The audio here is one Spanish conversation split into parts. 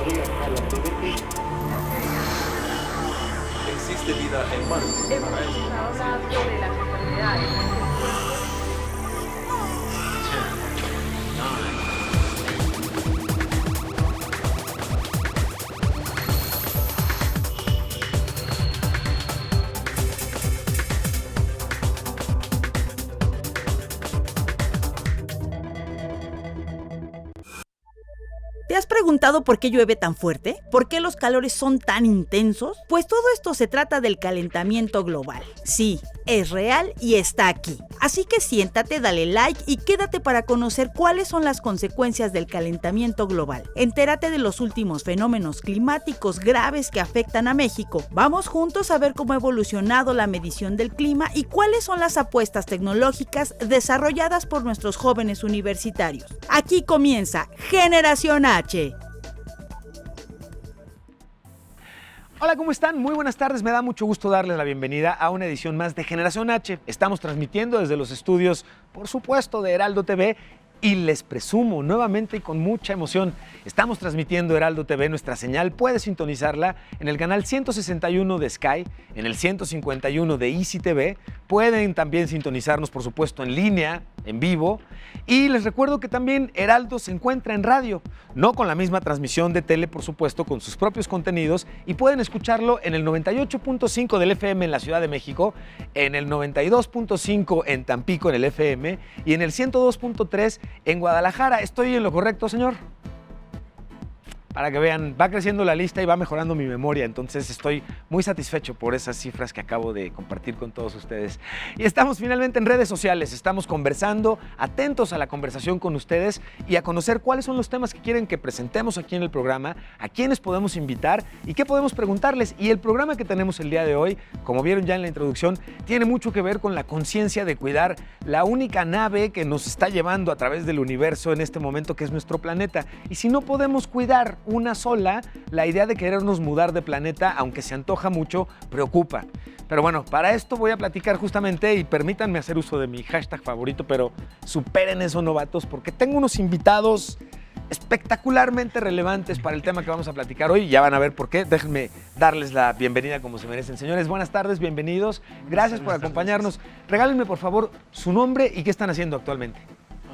¿Existe vida en Marte? Hemos estado hablando de las enfermedades. ¿Te has preguntado por qué llueve tan fuerte? ¿Por qué los calores son tan intensos? Pues todo esto se trata del calentamiento global. Sí, es real y está aquí. Así que siéntate, dale like y quédate para conocer cuáles son las consecuencias del calentamiento global. Entérate de los últimos fenómenos climáticos graves que afectan a México. Vamos juntos a ver cómo ha evolucionado la medición del clima y cuáles son las apuestas tecnológicas desarrolladas por nuestros jóvenes universitarios. Aquí comienza Generación H. Hola, ¿cómo están? Muy buenas tardes. Me da mucho gusto darles la bienvenida a una edición más de Generación H. Estamos transmitiendo desde los estudios, por supuesto, de Heraldo TV. Y les presumo nuevamente y con mucha emoción, estamos transmitiendo Heraldo TV, nuestra señal. Puedes sintonizarla en el canal 161 de Sky, en el 151 de Easy TV. Pueden también sintonizarnos, por supuesto, en línea, en vivo. Y les recuerdo que también Heraldo se encuentra en radio, no con la misma transmisión de tele, por supuesto, con sus propios contenidos. Y pueden escucharlo en el 98.5 del FM en la Ciudad de México, en el 92.5 en Tampico en el FM y en el 102.3 en Guadalajara. ¿Estoy en lo correcto, señor? Para que vean, va creciendo la lista y va mejorando mi memoria, entonces estoy muy satisfecho por esas cifras que acabo de compartir con todos ustedes. Y estamos finalmente en redes sociales, estamos conversando, atentos a la conversación con ustedes y a conocer cuáles son los temas que quieren que presentemos aquí en el programa, a quiénes podemos invitar y qué podemos preguntarles. Y el programa que tenemos el día de hoy, como vieron ya en la introducción, tiene mucho que ver con la conciencia de cuidar la única nave que nos está llevando a través del universo en este momento, que es nuestro planeta. Y si no podemos cuidar una sola, la idea de querernos mudar de planeta, aunque se antoja mucho, preocupa. Pero bueno, para esto voy a platicar justamente, y permítanme hacer uso de mi hashtag favorito, pero superen eso, novatos, porque tengo unos invitados espectacularmente relevantes para el tema que vamos a platicar hoy. Ya van a ver por qué. Déjenme darles la bienvenida como se merecen. Señores, buenas tardes, bienvenidos. Gracias por acompañarnos. Regálenme, por favor, su nombre y qué están haciendo actualmente.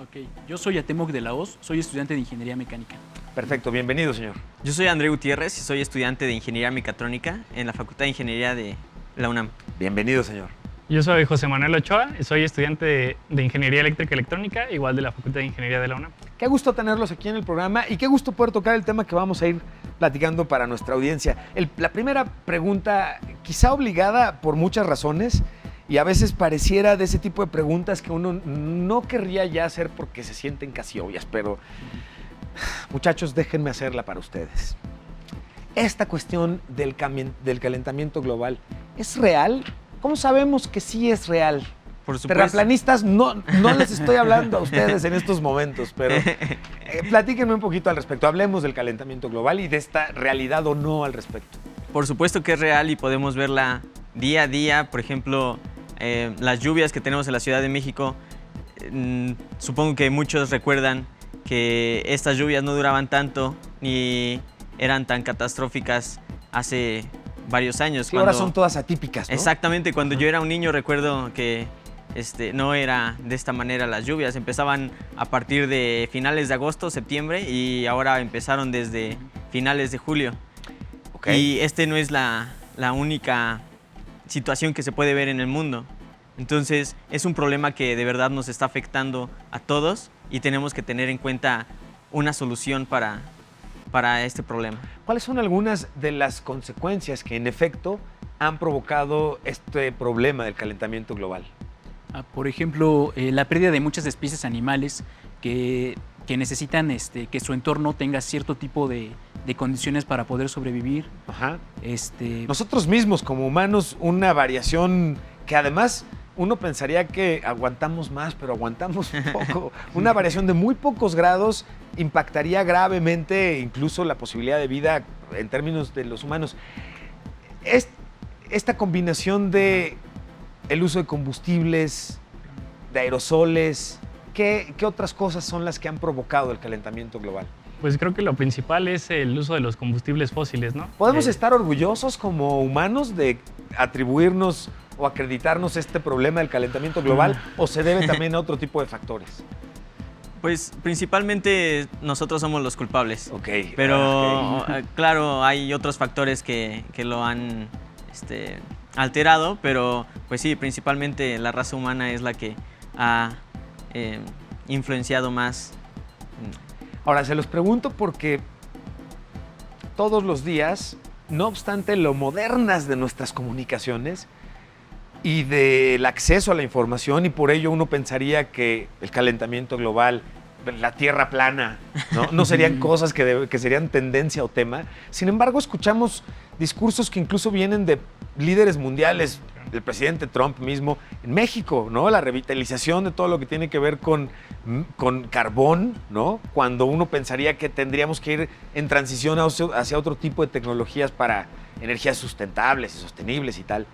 Ok, yo soy Atemoc de la Hoz, soy estudiante de Ingeniería Mecánica. Perfecto, bienvenido, señor. Yo soy André Gutiérrez y soy estudiante de Ingeniería Mecatrónica en la Facultad de Ingeniería de la UNAM. Bienvenido, señor. Yo soy José Manuel Ochoa y soy estudiante de Ingeniería Eléctrica y Electrónica, igual de la Facultad de Ingeniería de la UNAM. Qué gusto tenerlos aquí en el programa y qué gusto poder tocar el tema que vamos a ir platicando para nuestra audiencia. La primera pregunta, quizá obligada por muchas razones, y a veces pareciera de ese tipo de preguntas que uno no querría ya hacer porque se sienten casi obvias, pero muchachos, déjenme hacerla para ustedes. Esta cuestión del calentamiento global, ¿es real? ¿Cómo sabemos que sí es real? Por supuesto. Terraplanistas, no les estoy hablando a ustedes en estos momentos, pero platíquenme un poquito al respecto. Hablemos del calentamiento global y de esta realidad o no al respecto. Por supuesto que es real y podemos verla día a día. Por ejemplo, las lluvias que tenemos en la Ciudad de México, supongo que muchos recuerdan que estas lluvias no duraban tanto ni eran tan catastróficas hace varios años. Sí, ahora son todas atípicas, ¿no? Exactamente, cuando yo era un niño recuerdo que no era de esta manera las lluvias, empezaban a partir de finales de agosto, septiembre y ahora empezaron desde finales de julio. Okay. Y no es la única situación que se puede ver en el mundo. Entonces es un problema que de verdad nos está afectando a todos y tenemos que tener en cuenta una solución para este problema. ¿Cuáles son algunas de las consecuencias que en efecto han provocado este problema del calentamiento global? Por ejemplo, la pérdida de muchas especies animales que necesitan que su entorno tenga cierto tipo de condiciones para poder sobrevivir. Ajá. Nosotros mismos como humanos, una variación que además uno pensaría que aguantamos más, pero aguantamos poco. Una variación de muy pocos grados impactaría gravemente incluso la posibilidad de vida en términos de los humanos. Esta combinación de el uso de combustibles, de aerosoles, ¿qué otras cosas son las que han provocado el calentamiento global? Pues creo que lo principal es el uso de los combustibles fósiles, ¿no? ¿Podemos estar orgullosos como humanos de atribuirnos o acreditarnos este problema del calentamiento global o se debe también a otro tipo de factores? Pues principalmente nosotros somos los culpables. Ok. Pero claro, hay otros factores que lo han alterado, pero pues sí, principalmente la raza humana es la que ha influenciado más. Ahora, se los pregunto porque todos los días, no obstante lo modernas de nuestras comunicaciones y del acceso a la información, y por ello uno pensaría que el calentamiento global, la tierra plana, no serían cosas que serían tendencia o tema. Sin embargo, escuchamos discursos que incluso vienen de líderes mundiales, el presidente Trump mismo, en México, ¿no? La revitalización de todo lo que tiene que ver con carbón, ¿no? Cuando uno pensaría que tendríamos que ir en transición hacia otro tipo de tecnologías para energías sustentables y sostenibles y tal.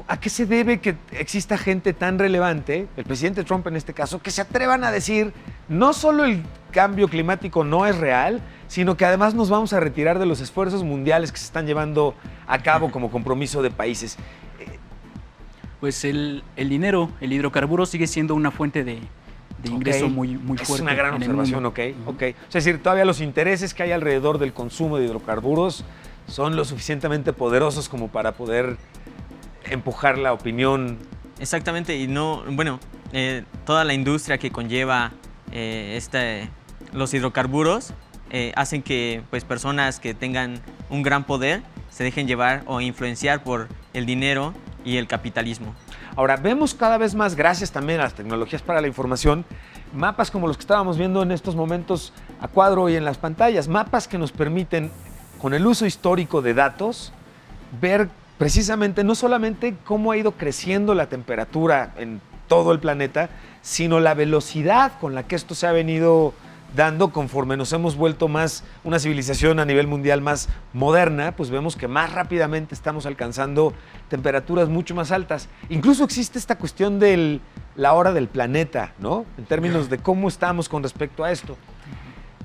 ¿A qué se debe que exista gente tan relevante, el presidente Trump en este caso, que se atrevan a decir no solo el cambio climático no es real, sino que además nos vamos a retirar de los esfuerzos mundiales que se están llevando a cabo como compromiso de países? Pues el dinero, el hidrocarburo sigue siendo una fuente de ingreso muy fuerte. Es una gran en el observación, mundo. ok. Es decir, todavía los intereses que hay alrededor del consumo de hidrocarburos son lo suficientemente poderosos como para poder empujar la opinión. Exactamente, y toda la industria que conlleva los hidrocarburos hacen que pues, personas que tengan un gran poder se dejen llevar o influenciar por el dinero y el capitalismo. Ahora, vemos cada vez más, gracias también a las tecnologías para la información, mapas como los que estábamos viendo en estos momentos a cuadro y en las pantallas, mapas que nos permiten, con el uso histórico de datos, ver precisamente no solamente cómo ha ido creciendo la temperatura en todo el planeta, sino la velocidad con la que esto se ha venido dando conforme nos hemos vuelto más una civilización a nivel mundial más moderna, pues vemos que más rápidamente estamos alcanzando temperaturas mucho más altas. Incluso existe esta cuestión de la hora del planeta, ¿no? En términos de cómo estamos con respecto a esto.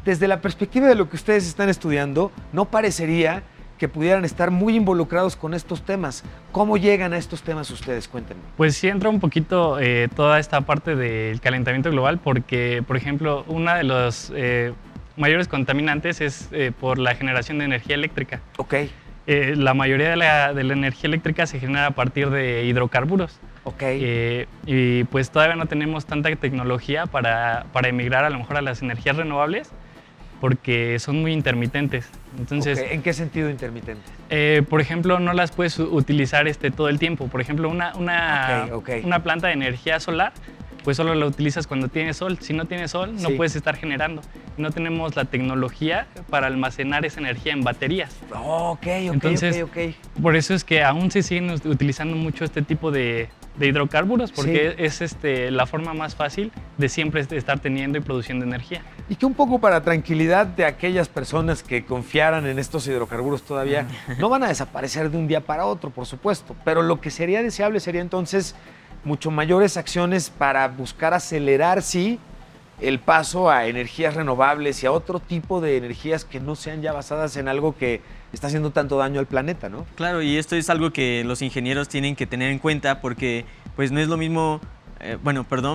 Desde la perspectiva de lo que ustedes están estudiando, no parecería que pudieran estar muy involucrados con estos temas. ¿Cómo llegan a estos temas ustedes? Cuéntenme. Pues sí entra un poquito toda esta parte del calentamiento global porque, por ejemplo, uno de los mayores contaminantes es por la generación de energía eléctrica. Ok. La mayoría de la energía eléctrica se genera a partir de hidrocarburos. Ok. Y pues todavía no tenemos tanta tecnología para emigrar a lo mejor a las energías renovables porque son muy intermitentes. Entonces, ¿En qué sentido intermitente? por ejemplo, no las puedes utilizar todo el tiempo. Por ejemplo, una planta de energía solar, pues solo la utilizas cuando tiene sol. Si no tiene sol, no puedes estar generando. No tenemos la tecnología para almacenar esa energía en baterías. Entonces, por eso es que aún se siguen utilizando mucho este tipo de hidrocarburos, porque es la forma más fácil de siempre estar teniendo y produciendo energía. Y que un poco para tranquilidad de aquellas personas que confiaran en estos hidrocarburos todavía, no van a desaparecer de un día para otro, por supuesto, pero lo que sería deseable sería entonces mucho mayores acciones para buscar acelerar, sí, el paso a energías renovables y a otro tipo de energías que no sean ya basadas en algo que está haciendo tanto daño al planeta, ¿no? Claro, y esto es algo que los ingenieros tienen que tener en cuenta porque pues no es lo mismo,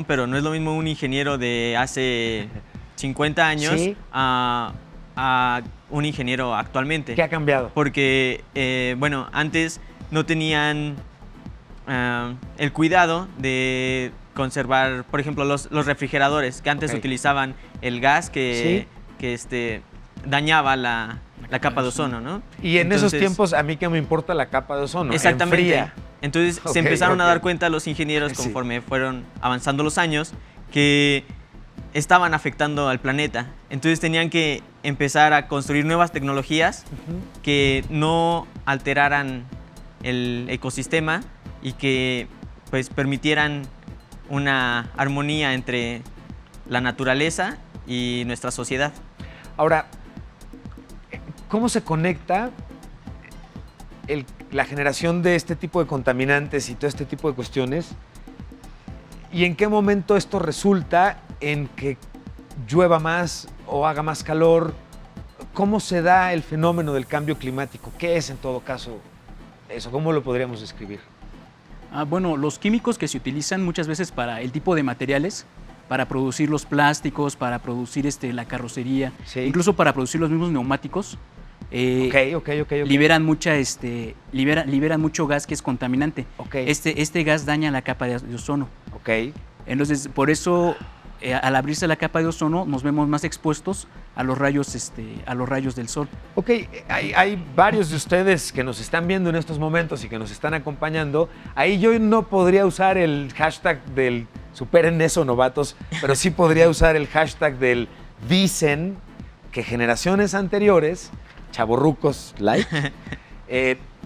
pero no es lo mismo un ingeniero de hace 50 años a un ingeniero actualmente. ¿Qué ha cambiado? Porque, antes no tenían el cuidado de conservar, por ejemplo, los refrigeradores, que antes utilizaban el gas que dañaba la capa de ozono, ¿no? Y en esos tiempos, ¿a mí qué me importa la capa de ozono? Exactamente. Enfría. Entonces se empezaron a dar cuenta los ingenieros conforme fueron avanzando los años que estaban afectando al planeta. Entonces tenían que empezar a construir nuevas tecnologías que no alteraran el ecosistema y que pues permitieran una armonía entre la naturaleza y nuestra sociedad. Ahora, ¿cómo se conecta la generación de este tipo de contaminantes y todo este tipo de cuestiones? ¿Y en qué momento esto resulta en que llueva más o haga más calor. ¿Cómo se da el fenómeno del cambio climático? ¿Qué es en todo caso eso? ¿Cómo lo podríamos describir? Bueno, los químicos que se utilizan muchas veces para el tipo de materiales, para producir los plásticos, para producir la carrocería, Sí. incluso para producir los mismos neumáticos, Ok. liberan liberan mucho gas que es contaminante. Ok. Este gas daña la capa de ozono. Ok. Entonces, por eso, al abrirse la capa de ozono, nos vemos más expuestos a los rayos del sol. Ok, hay varios de ustedes que nos están viendo en estos momentos y que nos están acompañando. Ahí yo no podría usar el hashtag del superen eso, novatos, pero sí podría usar el hashtag del dicen que generaciones anteriores, chavorrucos like,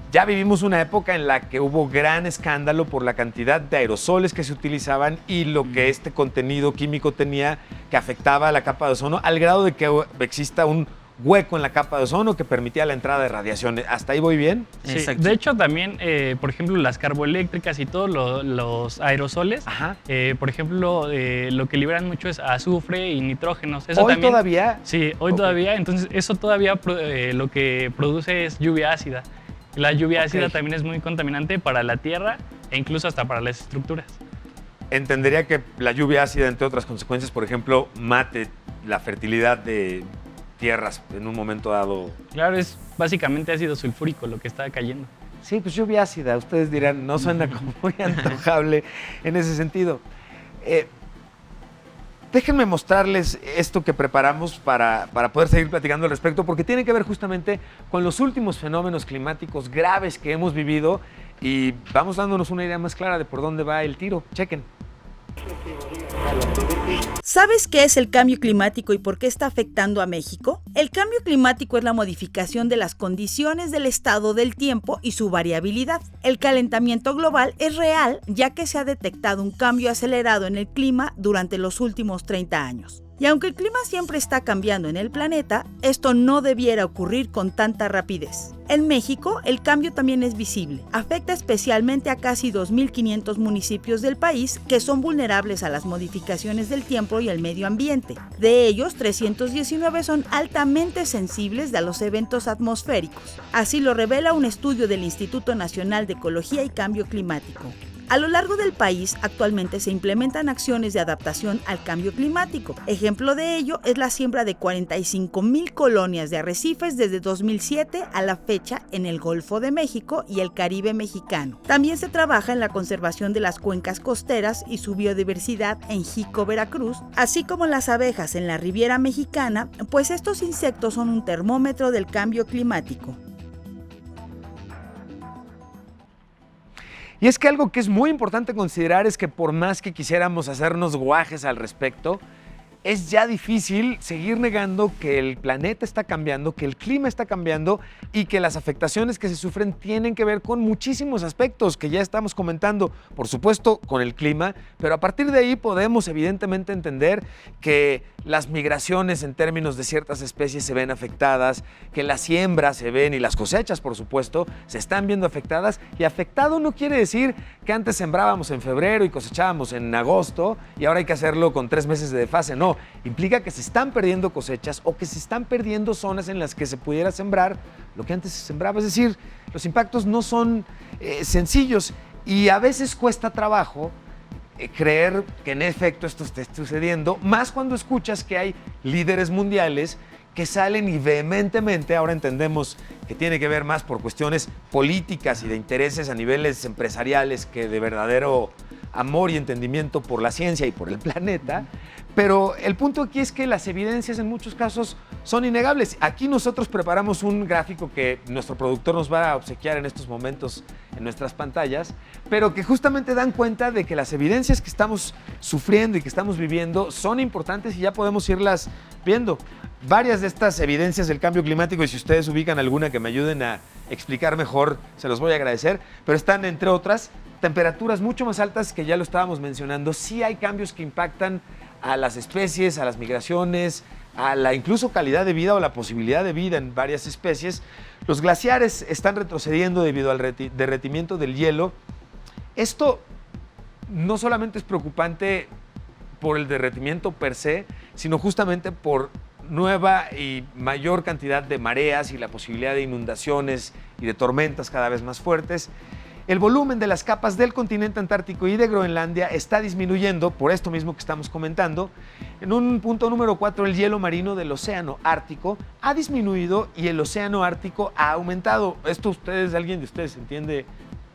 ya vivimos una época en la que hubo gran escándalo por la cantidad de aerosoles que se utilizaban y lo que este contenido químico tenía que afectaba a la capa de ozono, al grado de que exista un hueco en la capa de ozono que permitía la entrada de radiación. ¿Hasta ahí voy bien? Sí, Exacto. de hecho también, por ejemplo, las carboeléctricas y todos los aerosoles, Ajá. por ejemplo, lo que liberan mucho es azufre y nitrógenos. Eso ¿Hoy también, todavía? Sí, hoy Ok. todavía. Entonces eso todavía lo que produce es lluvia ácida. La lluvia Ok. ácida también es muy contaminante para la tierra e incluso hasta para las estructuras. Entendería que la lluvia ácida, entre otras consecuencias, por ejemplo, mate la fertilidad de tierras en un momento dado. Claro, es básicamente ácido sulfúrico lo que está cayendo. Sí, pues lluvia ácida. Ustedes dirán, no suena como muy antojable en ese sentido. Déjenme mostrarles esto que preparamos para poder seguir platicando al respecto, porque tiene que ver justamente con los últimos fenómenos climáticos graves que hemos vivido y vamos dándonos una idea más clara de por dónde va el tiro. Chequen. ¿Sabes qué es el cambio climático y por qué está afectando a México? El cambio climático es la modificación de las condiciones del estado del tiempo y su variabilidad. El calentamiento global es real, ya que se ha detectado un cambio acelerado en el clima durante los últimos 30 años. Y aunque el clima siempre está cambiando en el planeta, esto no debiera ocurrir con tanta rapidez. En México, el cambio también es visible. Afecta especialmente a casi 2.500 municipios del país que son vulnerables a las modificaciones del tiempo y el medio ambiente. De ellos, 319 son altamente sensibles a los eventos atmosféricos. Así lo revela un estudio del Instituto Nacional de Ecología y Cambio Climático. A lo largo del país, actualmente se implementan acciones de adaptación al cambio climático. Ejemplo de ello es la siembra de 45,000 colonias de arrecifes desde 2007 a la fecha en el Golfo de México y el Caribe mexicano. También se trabaja en la conservación de las cuencas costeras y su biodiversidad en Jico, Veracruz, así como las abejas en la Riviera Mexicana, pues estos insectos son un termómetro del cambio climático. Y es que algo que es muy importante considerar es que por más que quisiéramos hacernos guajes al respecto, es ya difícil seguir negando que el planeta está cambiando, que el clima está cambiando y que las afectaciones que se sufren tienen que ver con muchísimos aspectos que ya estamos comentando, por supuesto con el clima, pero a partir de ahí podemos evidentemente entender que las migraciones en términos de ciertas especies se ven afectadas, que las siembras se ven y las cosechas, por supuesto, se están viendo afectadas, y afectado no quiere decir que antes sembrábamos en febrero y cosechábamos en agosto y ahora hay que hacerlo con 3 meses de desfase. No, implica que se están perdiendo cosechas o que se están perdiendo zonas en las que se pudiera sembrar lo que antes se sembraba. Es decir, los impactos no son sencillos y a veces cuesta trabajo creer que en efecto esto esté sucediendo, más cuando escuchas que hay líderes mundiales que salen y vehementemente, ahora entendemos que tiene que ver más por cuestiones políticas y de intereses a niveles empresariales que de verdadero amor y entendimiento por la ciencia y por el planeta, pero el punto aquí es que las evidencias en muchos casos son innegables. Aquí nosotros preparamos un gráfico que nuestro productor nos va a obsequiar en estos momentos en nuestras pantallas, pero que justamente dan cuenta de que las evidencias que estamos sufriendo y que estamos viviendo son importantes y ya podemos irlas viendo. Varias de estas evidencias del cambio climático, y si ustedes ubican alguna que me ayuden a explicar mejor, se los voy a agradecer, pero están entre otras temperaturas mucho más altas que ya lo estábamos mencionando. Sí hay cambios que impactan a las especies, a las migraciones, a la incluso calidad de vida o la posibilidad de vida en varias especies. Los glaciares están retrocediendo debido al derretimiento del hielo. Esto no solamente es preocupante por el derretimiento per se, sino justamente por nueva y mayor cantidad de mareas y la posibilidad de inundaciones y de tormentas cada vez más fuertes. El volumen de las capas del continente antártico y de Groenlandia está disminuyendo, por esto mismo que estamos comentando. En un punto número 4, el hielo marino del océano Ártico ha disminuido y el océano Ártico ha aumentado. ¿Esto alguien de ustedes entiende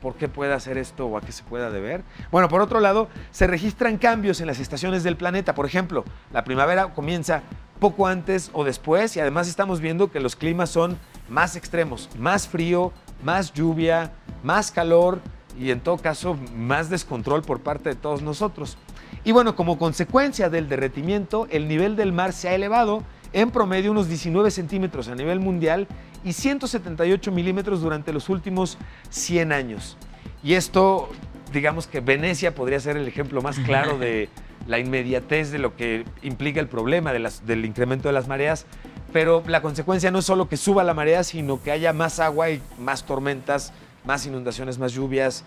por qué puede hacer esto o a qué se pueda deber? Bueno, por otro lado, se registran cambios en las estaciones del planeta. Por ejemplo, la primavera comienza poco antes o después y además estamos viendo que los climas son más extremos, más frío, más lluvia, más calor y en todo caso más descontrol por parte de todos nosotros. Y bueno, como consecuencia del derretimiento, el nivel del mar se ha elevado en promedio unos 19 centímetros a nivel mundial y 178 milímetros durante los últimos 100 años. Y esto, digamos que Venecia podría ser el ejemplo más claro de la inmediatez de lo que implica el problema del incremento de las mareas, pero la consecuencia no es solo que suba la marea, sino que haya más agua y más tormentas, más inundaciones, más lluvias.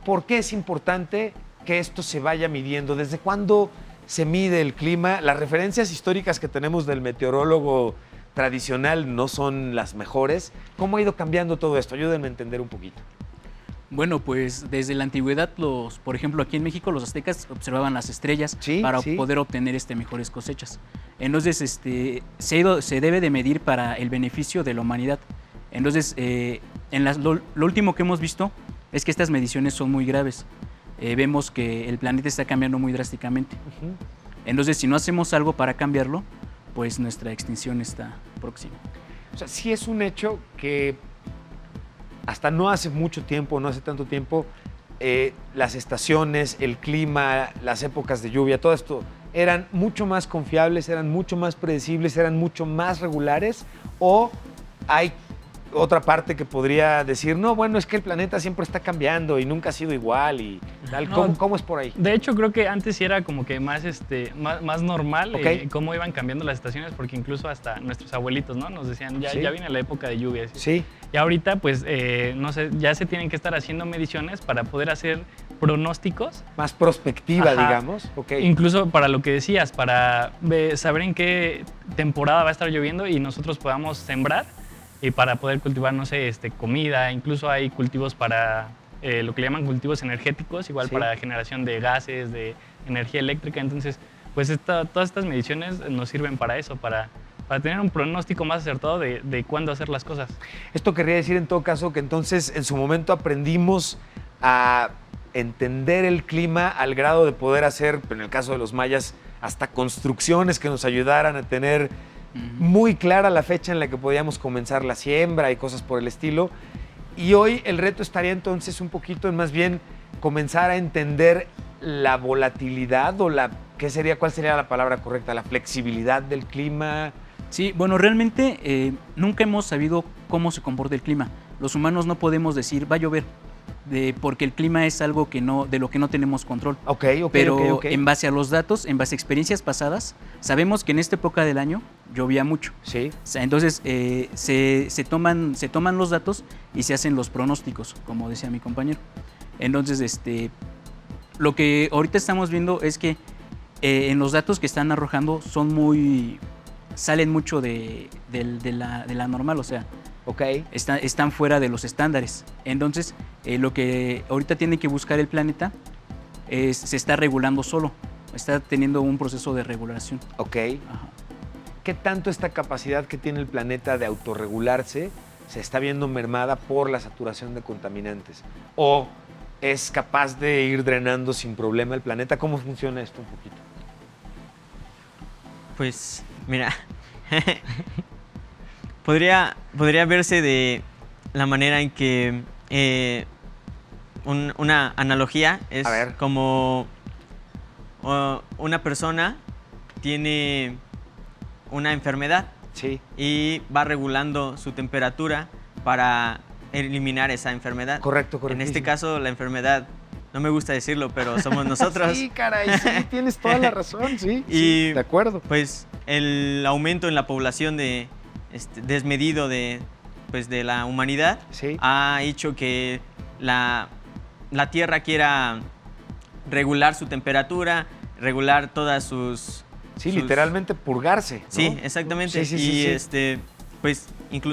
¿Por qué es importante que esto se vaya midiendo? ¿Desde cuándo se mide el clima? Las referencias históricas que tenemos del meteorólogo tradicional no son las mejores. ¿Cómo ha ido cambiando todo esto? Ayúdenme a entender un poquito. Bueno, pues desde la antigüedad, por ejemplo, aquí en México los aztecas observaban las estrellas para poder obtener mejores cosechas. Entonces, se debe de medir para el beneficio de la humanidad. Entonces, lo último que hemos visto es que estas mediciones son muy graves. Vemos que el planeta está cambiando muy drásticamente. Entonces, si no hacemos algo para cambiarlo, pues nuestra extinción está próxima. O sea, sí es un hecho que hasta no hace mucho tiempo, no hace tanto tiempo, las estaciones, el clima, las épocas de lluvia, todo esto eran mucho más confiables, eran mucho más predecibles, eran mucho más regulares, o hay otra parte que podría decir, no, bueno, es que el planeta siempre está cambiando y nunca ha sido igual y tal. No, ¿Cómo es por ahí? De hecho, creo que antes sí era como que más normal cómo iban cambiando las estaciones, porque incluso hasta nuestros abuelitos, ¿no? Nos decían, ya viene la época de lluvias. Sí. Y ahorita, pues, no sé, ya se tienen que estar haciendo mediciones para poder hacer pronósticos. Más prospectiva, digamos. Incluso para lo que decías, para saber en qué temporada va a estar lloviendo y nosotros podamos sembrar y para poder cultivar, no sé, comida. Incluso hay cultivos para lo que le llaman cultivos energéticos, igual para generación de gases, de energía eléctrica. Entonces, pues todas estas mediciones nos sirven para eso, para tener un pronóstico más acertado de cuándo hacer las cosas. Esto querría decir en todo caso que entonces en su momento aprendimos a entender el clima al grado de poder hacer, en el caso de los mayas, hasta construcciones que nos ayudaran a tener muy clara la fecha en la que podíamos comenzar la siembra y cosas por el estilo. Y hoy el reto estaría entonces un poquito en más bien comenzar a entender la volatilidad o ¿cuál sería la palabra correcta? La flexibilidad del clima. Sí, bueno, realmente nunca hemos sabido cómo se comporta el clima. Los humanos no podemos decir, va a llover, porque el clima es algo de lo que no tenemos control. Pero en base a los datos, en base a experiencias pasadas, sabemos que en esta época del año llovía mucho. Sí. Entonces, se toman los datos y se hacen los pronósticos, como decía mi compañero. Entonces, lo que ahorita estamos viendo es que en los datos que están arrojando salen mucho de la normal, o sea, están fuera de los estándares. Entonces, lo que ahorita tiene que buscar el planeta se está regulando solo, está teniendo un proceso de regulación. Ajá. ¿Qué tanto esta capacidad que tiene el planeta de autorregularse se está viendo mermada por la saturación de contaminantes? ¿O es capaz de ir drenando sin problema el planeta? ¿Cómo funciona esto un poquito? Pues, mira, podría verse de la manera en que una analogía es como una persona tiene una enfermedad y va regulando su temperatura para eliminar esa enfermedad. Correcto. En este caso, la enfermedad, no me gusta decirlo, pero somos nosotros. Sí, caray, sí, tienes toda la razón, sí, de acuerdo. Pues el aumento en la población desmedido de la humanidad ha hecho que la Tierra quiera regular su temperatura, regular todas sus... Sí, literalmente purgarse, ¿no? Sí, exactamente. Sí. Pues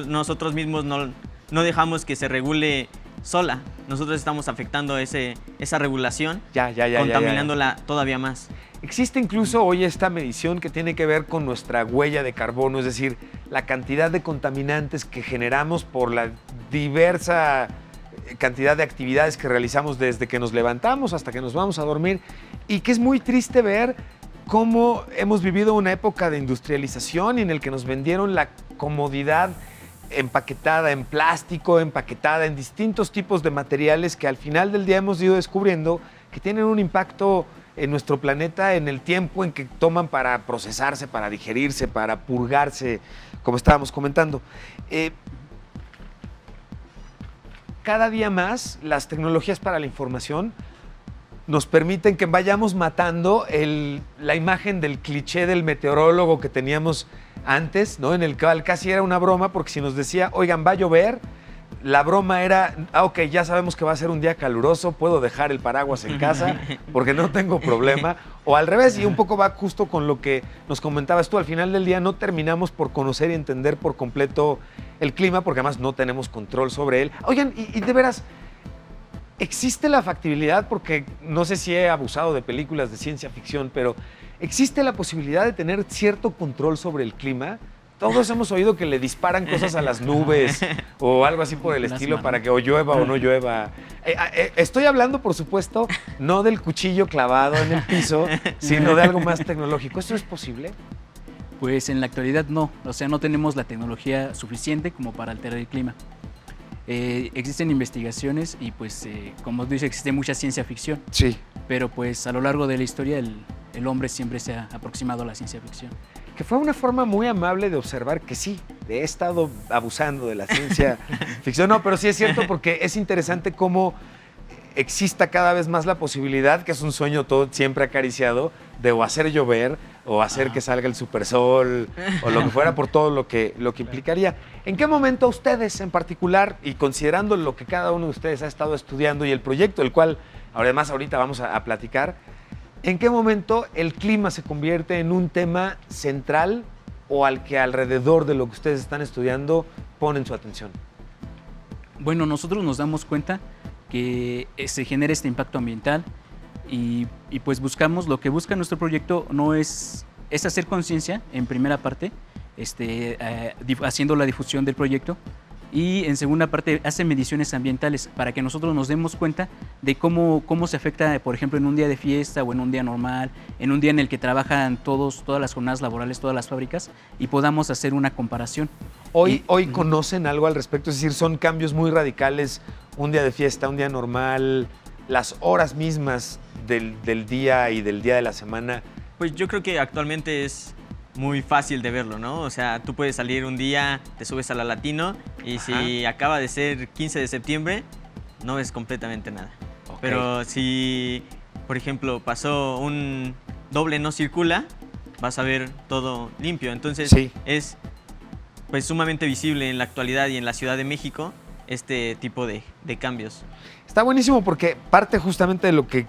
nosotros mismos no dejamos que se regule sola. Nosotros estamos afectando esa regulación, contaminándola todavía más. Existe incluso hoy esta medición que tiene que ver con nuestra huella de carbono, es decir, la cantidad de contaminantes que generamos por la diversa cantidad de actividades que realizamos desde que nos levantamos hasta que nos vamos a dormir, y que es muy triste ver cómo hemos vivido una época de industrialización en el que nos vendieron la comodidad empaquetada en plástico, empaquetada en distintos tipos de materiales que al final del día hemos ido descubriendo que tienen un impacto en nuestro planeta en el tiempo en que toman para procesarse, para digerirse, para purgarse, como estábamos comentando. Cada día más las tecnologías para la información nos permiten que vayamos matando la imagen del cliché del meteorólogo que teníamos antes, ¿no? En el cual casi era una broma, porque si nos decía, oigan, va a llover, la broma era, ok, ya sabemos que va a ser un día caluroso, puedo dejar el paraguas en casa porque no tengo problema. O al revés, y un poco va justo con lo que nos comentabas tú, al final del día no terminamos por conocer y entender por completo el clima, porque además no tenemos control sobre él. Oigan, y de veras, ¿existe la factibilidad? Porque no sé si he abusado de películas de ciencia ficción, pero ¿existe la posibilidad de tener cierto control sobre el clima? Todos hemos oído que le disparan cosas a las nubes o algo así por el estilo para que o llueva o no llueva. Estoy hablando, por supuesto, no del cuchillo clavado en el piso, sino de algo más tecnológico. ¿Esto es posible? Pues en la actualidad no, o sea, no tenemos la tecnología suficiente como para alterar el clima. Existen investigaciones y pues, como dice, existe mucha ciencia ficción. Sí. Pero pues a lo largo de la historia el hombre siempre se ha aproximado a la ciencia ficción. Que fue una forma muy amable de observar que sí, he estado abusando de la ciencia ficción. No, pero sí es cierto, porque es interesante cómo exista cada vez más la posibilidad, que es un sueño todo siempre acariciado, de o hacer llover o hacer que salga el supersol o lo que fuera, por todo lo que implicaría. ¿En qué momento ustedes en particular, y considerando lo que cada uno de ustedes ha estado estudiando y el proyecto del cual además ahorita vamos a platicar, ¿en qué momento el clima se convierte en un tema central o al que alrededor de lo que ustedes están estudiando ponen su atención? Bueno, nosotros nos damos cuenta que se genera este impacto ambiental y pues buscamos, lo que busca nuestro proyecto no es hacer conciencia en primera parte, haciendo la difusión del proyecto, y en segunda parte hace mediciones ambientales para que nosotros nos demos cuenta de cómo se afecta, por ejemplo, en un día de fiesta o en un día normal, en un día en el que trabajan todas las jornadas laborales, todas las fábricas, y podamos hacer una comparación. Hoy conocen algo al respecto, es decir, son cambios muy radicales, un día de fiesta, un día normal, las horas mismas del día y del día de la semana. Pues yo creo que actualmente es muy fácil de verlo, ¿no? O sea, tú puedes salir un día, te subes a la Latino y si acaba de ser 15 de septiembre, no ves completamente nada. Okay. Pero si, por ejemplo, pasó un doble no circula, vas a ver todo limpio. Entonces es pues sumamente visible en la actualidad y en la Ciudad de México este tipo de cambios. Está buenísimo porque parte justamente de lo que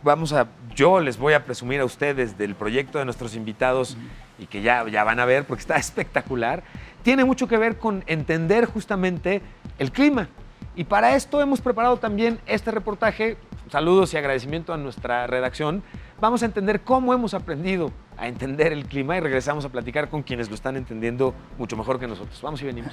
yo les voy a presumir a ustedes del proyecto de nuestros invitados y que ya van a ver porque está espectacular, tiene mucho que ver con entender justamente el clima. Y para esto hemos preparado también este reportaje. Saludos y agradecimiento a nuestra redacción. Vamos a entender cómo hemos aprendido a entender el clima y regresamos a platicar con quienes lo están entendiendo mucho mejor que nosotros. Vamos y venimos.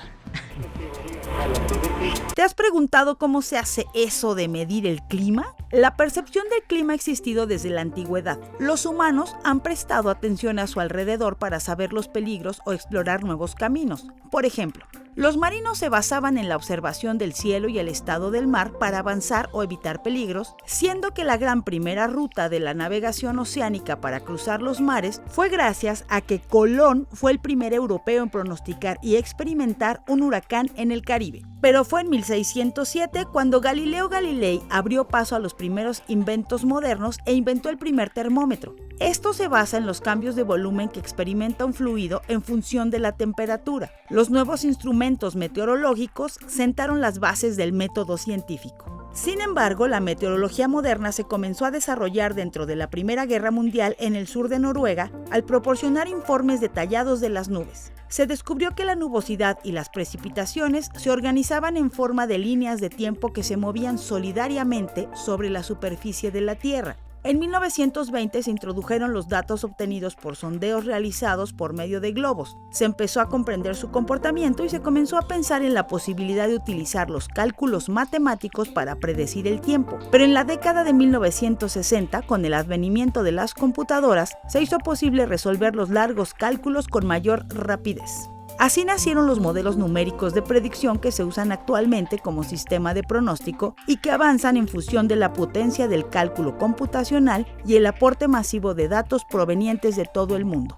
¿Te has preguntado cómo se hace eso de medir el clima? La percepción del clima ha existido desde la antigüedad. Los humanos han prestado atención a su alrededor para saber los peligros o explorar nuevos caminos. Por ejemplo, los marinos se basaban en la observación del cielo y el estado del mar para avanzar o evitar peligros, siendo que la gran primera ruta de la navegación oceánica para cruzar los mares fue gracias a que Colón fue el primer europeo en pronosticar y experimentar un huracán en el Caribe. Pero fue en 1607 cuando Galileo Galilei abrió paso a los primeros inventos modernos e inventó el primer termómetro. Esto se basa en los cambios de volumen que experimenta un fluido en función de la temperatura. Los nuevos instrumentos meteorológicos sentaron las bases del método científico. Sin embargo, la meteorología moderna se comenzó a desarrollar dentro de la Primera Guerra Mundial en el sur de Noruega al proporcionar informes detallados de las nubes. Se descubrió que la nubosidad y las precipitaciones se organizaban en forma de líneas de tiempo que se movían solidariamente sobre la superficie de la Tierra. En 1920 se introdujeron los datos obtenidos por sondeos realizados por medio de globos. Se empezó a comprender su comportamiento y se comenzó a pensar en la posibilidad de utilizar los cálculos matemáticos para predecir el tiempo. Pero en la década de 1960, con el advenimiento de las computadoras, se hizo posible resolver los largos cálculos con mayor rapidez. Así nacieron los modelos numéricos de predicción que se usan actualmente como sistema de pronóstico y que avanzan en función de la potencia del cálculo computacional y el aporte masivo de datos provenientes de todo el mundo.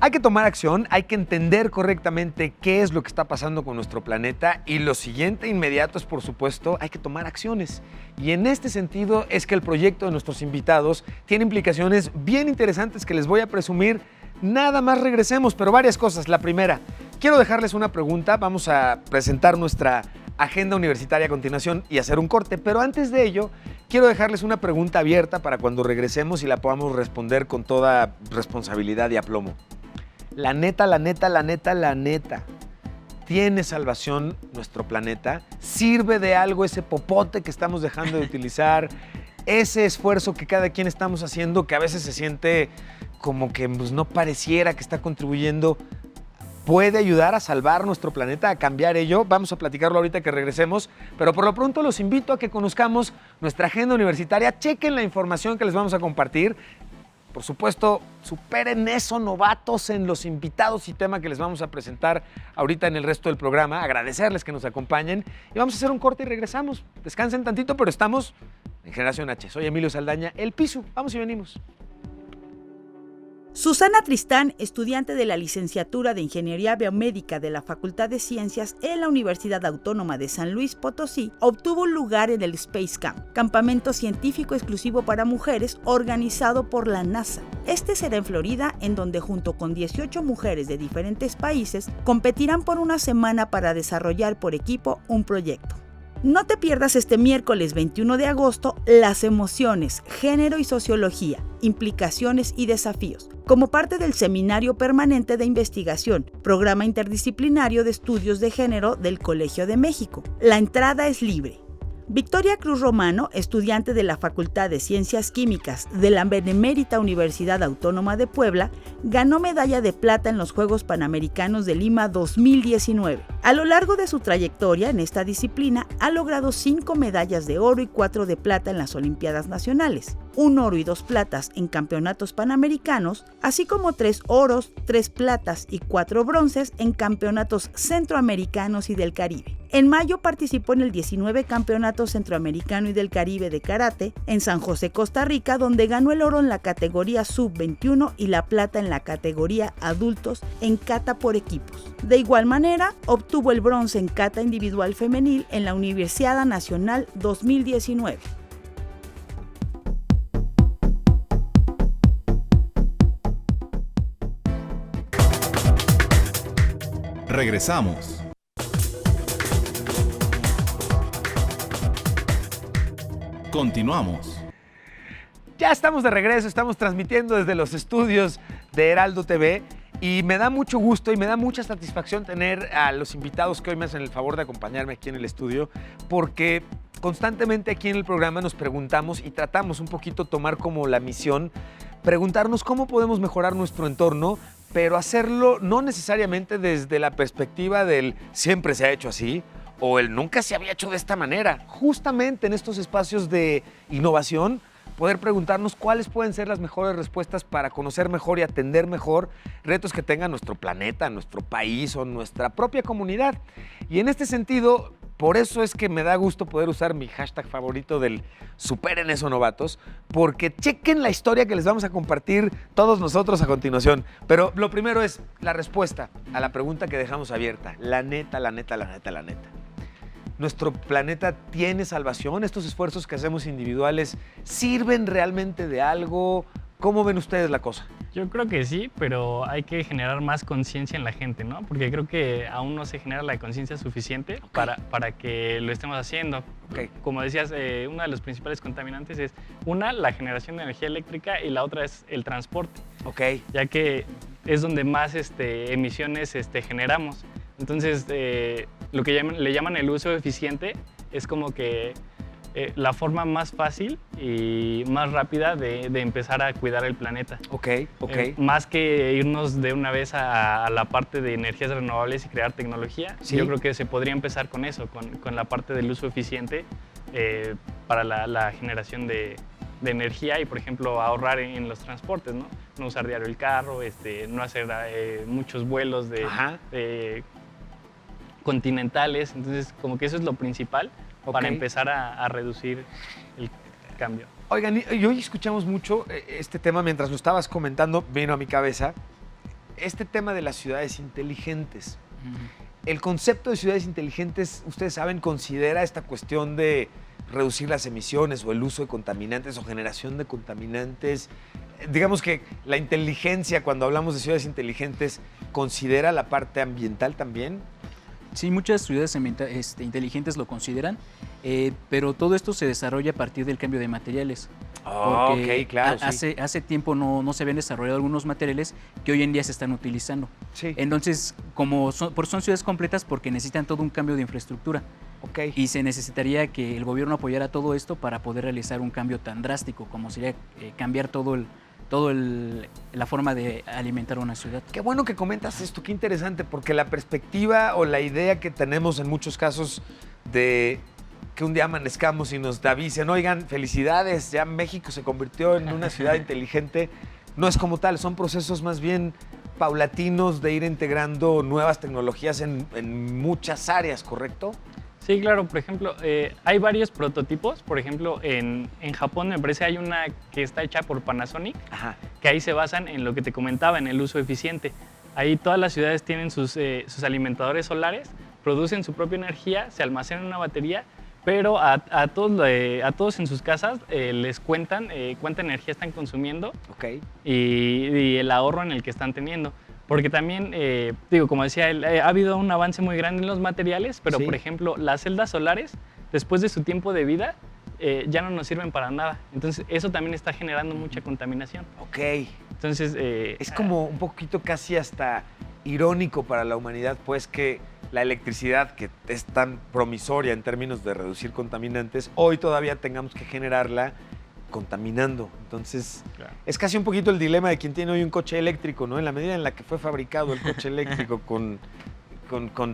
Hay que tomar acción, hay que entender correctamente qué es lo que está pasando con nuestro planeta y lo siguiente inmediato es, por supuesto, hay que tomar acciones. Y en este sentido es que el proyecto de nuestros invitados tiene implicaciones bien interesantes que les voy a presumir. Nada más regresemos, pero varias cosas. La primera, quiero dejarles una pregunta. Vamos a presentar nuestra agenda universitaria a continuación y hacer un corte, pero antes de ello, quiero dejarles una pregunta abierta para cuando regresemos y la podamos responder con toda responsabilidad y aplomo. La neta, ¿tiene salvación nuestro planeta? ¿Sirve de algo ese popote que estamos dejando de utilizar? Ese esfuerzo que cada quien estamos haciendo, que a veces se siente como que pues, no pareciera que está contribuyendo, ¿puede ayudar a salvar nuestro planeta, a cambiar ello? Vamos a platicarlo ahorita que regresemos, pero por lo pronto los invito a que conozcamos nuestra agenda universitaria. Chequen la información que les vamos a compartir. Por supuesto, superen eso, novatos, en los invitados y tema que les vamos a presentar ahorita en el resto del programa. Agradecerles que nos acompañen y vamos a hacer un corte y regresamos. Descansen tantito, pero estamos en Generación H. Soy Emilio Saldaña, El Pisu. Vamos y venimos. Susana Tristán, estudiante de la licenciatura de Ingeniería Biomédica de la Facultad de Ciencias en la Universidad Autónoma de San Luis Potosí, obtuvo un lugar en el Space Camp, campamento científico exclusivo para mujeres organizado por la NASA. Este será en Florida, en donde junto con 18 mujeres de diferentes países competirán por una semana para desarrollar por equipo un proyecto. No te pierdas este miércoles 21 de agosto Las emociones, género y sociología, implicaciones y desafíos, como parte del Seminario Permanente de Investigación, programa interdisciplinario de estudios de género del Colegio de México. La entrada es libre. Victoria Cruz Romano, estudiante de la Facultad de Ciencias Químicas de la Benemérita Universidad Autónoma de Puebla, ganó medalla de plata en los Juegos Panamericanos de Lima 2019. A lo largo de su trayectoria en esta disciplina, ha logrado 5 medallas de oro y 4 de plata en las Olimpiadas Nacionales, 1 oro y 2 platas en campeonatos panamericanos, así como 3 oros, 3 platas y 4 bronces en campeonatos centroamericanos y del Caribe. En mayo participó en el 19 Campeonato Centroamericano y del Caribe de Karate en San José, Costa Rica, donde ganó el oro en la categoría sub-21 y la plata en la categoría adultos en kata por equipos. De igual manera, obtuvo el bronce en kata individual femenil en la Universiada Nacional 2019. Regresamos. Continuamos. Ya estamos de regreso, estamos transmitiendo desde los estudios de Heraldo TV y me da mucho gusto y me da mucha satisfacción tener a los invitados que hoy me hacen el favor de acompañarme aquí en el estudio, porque constantemente aquí en el programa nos preguntamos y tratamos un poquito tomar como la misión, preguntarnos cómo podemos mejorar nuestro entorno, pero hacerlo no necesariamente desde la perspectiva del siempre se ha hecho así, o el nunca se había hecho de esta manera. Justamente en estos espacios de innovación, poder preguntarnos cuáles pueden ser las mejores respuestas para conocer mejor y atender mejor retos que tenga nuestro planeta, nuestro país o nuestra propia comunidad. Y en este sentido, por eso es que me da gusto poder usar mi hashtag favorito del Superen eso, novatos, porque chequen la historia que les vamos a compartir todos nosotros a continuación. Pero lo primero es la respuesta a la pregunta que dejamos abierta. La neta. ¿Nuestro planeta tiene salvación? ¿Estos esfuerzos que hacemos individuales sirven realmente de algo? ¿Cómo ven ustedes la cosa? Yo creo que sí, pero hay que generar más conciencia en la gente, ¿no? Porque creo que aún no se genera la conciencia suficiente para que lo estemos haciendo. Como decías, uno de los principales contaminantes es, la generación de energía eléctrica, y la otra es el transporte. Ya que es donde más emisiones generamos. Entonces, lo que le llaman el uso eficiente es como que la forma más fácil y más rápida de empezar a cuidar el planeta. Más que irnos de una vez a la parte de energías renovables y crear tecnología, yo creo que se podría empezar con eso, con la parte del uso eficiente para la generación de energía y, por ejemplo, ahorrar en los transportes, ¿no? No usar diario el carro, no hacer muchos vuelos de continentales. Entonces, como que eso es lo principal para empezar a reducir el cambio. Oigan, y hoy escuchamos mucho este tema, mientras lo estabas comentando, vino a mi cabeza, este tema de las ciudades inteligentes. El concepto de ciudades inteligentes, ustedes saben, considera esta cuestión de reducir las emisiones o el uso de contaminantes o generación de contaminantes. Digamos que la inteligencia, cuando hablamos de ciudades inteligentes, ¿considera la parte ambiental también? Sí, muchas ciudades inteligentes lo consideran, pero todo esto se desarrolla a partir del cambio de materiales. Claro. Hace tiempo no se habían desarrollado algunos materiales que hoy en día se están utilizando. Entonces, como son ciudades completas, porque necesitan todo un cambio de infraestructura. Y se necesitaría que el gobierno apoyara todo esto para poder realizar un cambio tan drástico como sería cambiar la forma de alimentar una ciudad. Qué bueno que comentas esto, qué interesante, porque la perspectiva o la idea que tenemos en muchos casos de que un día amanezcamos y nos avisen, oigan, felicidades, ya México se convirtió en una ciudad inteligente, no es como tal, son procesos más bien paulatinos de ir integrando nuevas tecnologías en muchas áreas, ¿correcto? Sí, claro. Por ejemplo, hay varios prototipos. Por ejemplo, en Japón me parece hay una que está hecha por Panasonic, que ahí se basan en lo que te comentaba, en el uso eficiente. Ahí todas las ciudades tienen sus alimentadores solares, producen su propia energía, se almacenan en una batería, pero a todos en sus casas les cuentan cuánta energía están consumiendo y el ahorro en el que están teniendo. Porque también, como decía él, ha habido un avance muy grande en los materiales, pero por ejemplo, las celdas solares, después de su tiempo de vida, ya no nos sirven para nada. Entonces, eso también está generando mucha contaminación. Entonces, es como un poquito casi hasta irónico para la humanidad, pues, que la electricidad, que es tan promisoria en términos de reducir contaminantes, hoy todavía tengamos que generarla contaminando. Entonces, es casi un poquito el dilema de quien tiene hoy un coche eléctrico, ¿no? En la medida en la que fue fabricado el coche eléctrico con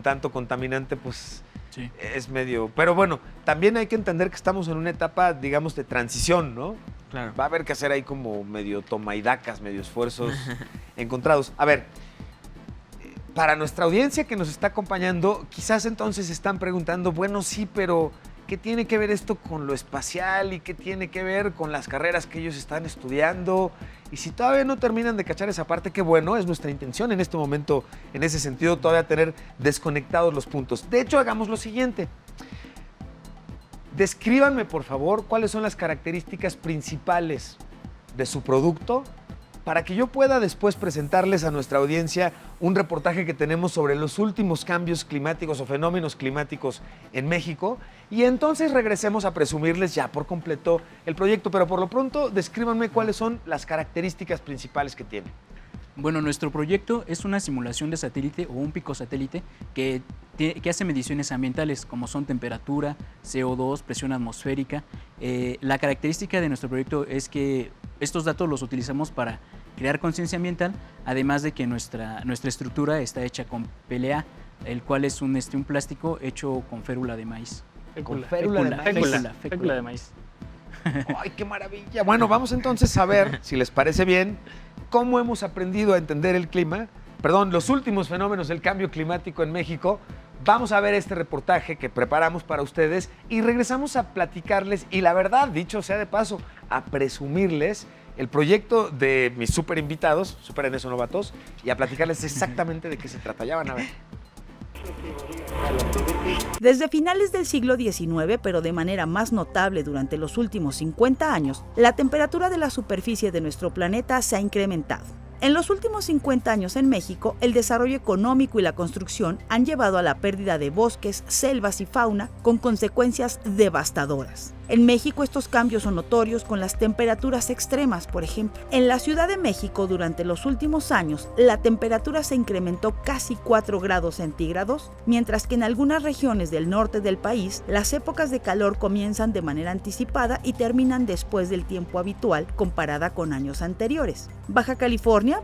tanto contaminante, pues es medio... Pero bueno, también hay que entender que estamos en una etapa, digamos, de transición, ¿no? Va a haber que hacer ahí como medio toma y dacas, medio esfuerzos encontrados. A ver, para nuestra audiencia que nos está acompañando, quizás entonces están preguntando, bueno, sí, pero ¿qué tiene que ver esto con lo espacial y qué tiene que ver con las carreras que ellos están estudiando? Y si todavía no terminan de cachar esa parte, qué bueno, es nuestra intención en este momento, en ese sentido, todavía tener desconectados los puntos. De hecho, hagamos lo siguiente. Descríbanme, por favor, cuáles son las características principales de su producto para que yo pueda después presentarles a nuestra audiencia un reportaje que tenemos sobre los últimos cambios climáticos o fenómenos climáticos en México, y entonces regresemos a presumirles ya por completo el proyecto. Pero por lo pronto, descríbanme cuáles son las características principales que tiene. Bueno, nuestro proyecto es una simulación de satélite o un picosatélite que hace mediciones ambientales, como son temperatura, CO2, presión atmosférica. La característica de nuestro proyecto es que estos datos los utilizamos para crear conciencia ambiental, además de que nuestra estructura está hecha con PLA, el cual es un plástico hecho con férula de maíz. Fécula de maíz. ¡Ay, qué maravilla! Bueno, vamos entonces a ver, si les parece bien, cómo hemos aprendido a entender los últimos fenómenos del cambio climático en México. Vamos a ver este reportaje que preparamos para ustedes y regresamos a platicarles y, la verdad, dicho sea de paso, a presumirles el proyecto de mis súper invitados, súper en eso novatos, y a platicarles exactamente de qué se trata. Ya van a ver. Desde finales del siglo XIX, pero de manera más notable durante los últimos 50 años, la temperatura de la superficie de nuestro planeta se ha incrementado. En los últimos 50 años en México, el desarrollo económico y la construcción han llevado a la pérdida de bosques, selvas y fauna con consecuencias devastadoras. En México estos cambios son notorios con las temperaturas extremas, por ejemplo. En la Ciudad de México, durante los últimos años, la temperatura se incrementó casi 4 grados centígrados, mientras que en algunas regiones del norte del país, las épocas de calor comienzan de manera anticipada y terminan después del tiempo habitual comparada con años anteriores. Baja California